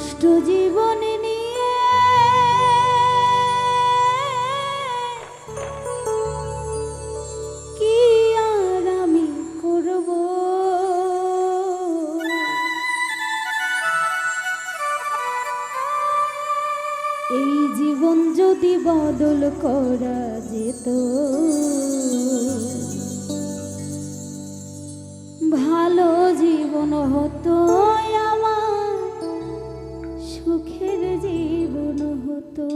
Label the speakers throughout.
Speaker 1: নষ্ট জীবন নিয়ে কি আর আমি করব। এই জীবন যদি বদল করা যেত, ভালো জীবন হতো আমার, সুখের জীবন হতো।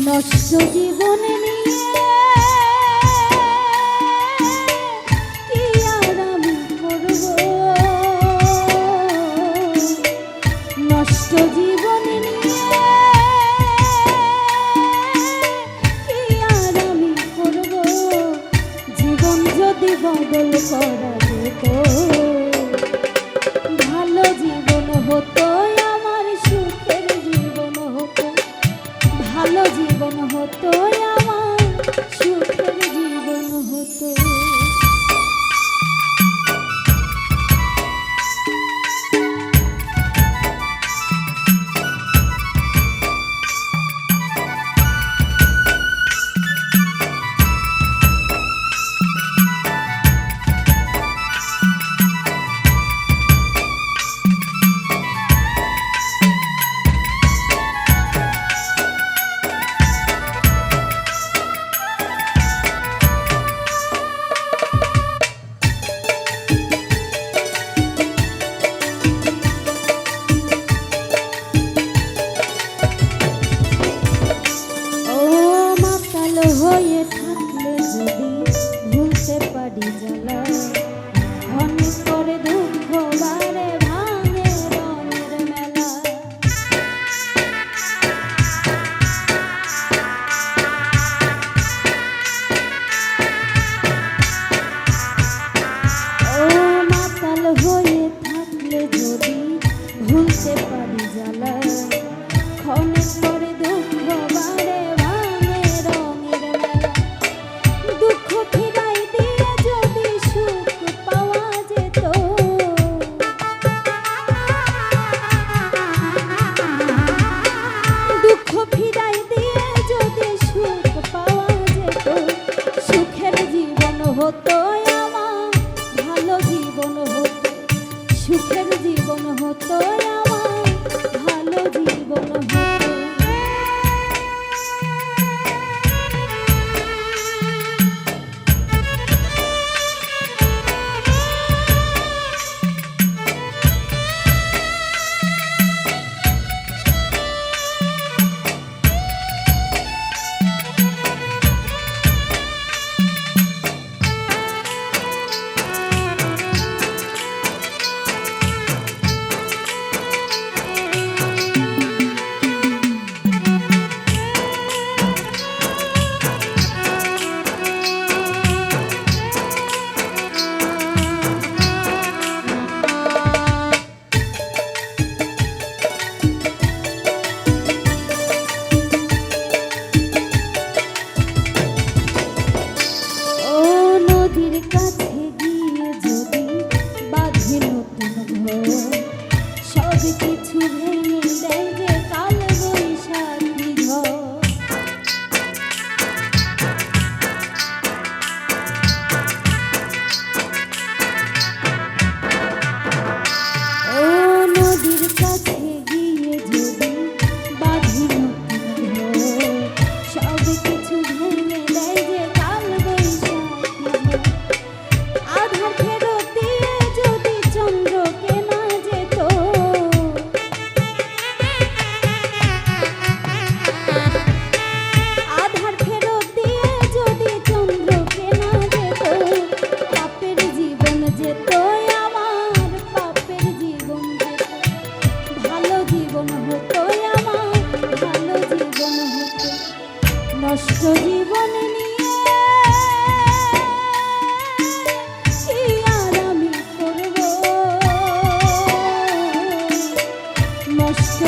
Speaker 1: নষ্ট জীবন নিয়ে কি আর আমি করব। নষ্ট জীবন নিয়ে কি আর আমি করব। জীবন যদি বদল করা যেত, ভালো জীবন হতো আমার, সুখের জীবন হতো। ভালো জীবন হতো আমার, সুখের জীবন হতো। হয়ে থাকলে যদি ভুলতে পারি জ্বালা, অনেক করে দুঃখ বারে ভাঙে রঙের মেলা। ও মাতাল হয়ে থাকলে যদি ভুলতে পারি জ্বালা, অনেক করে দুঃখ বারে হতো আমার, ভালো জীবন হতো, সুখের জীবন হতো আমার, জীবন হতো আমার, ভালো জীবন হতো। নষ্ট জীবন নিয়ে কি আর আমি করব, নষ্ট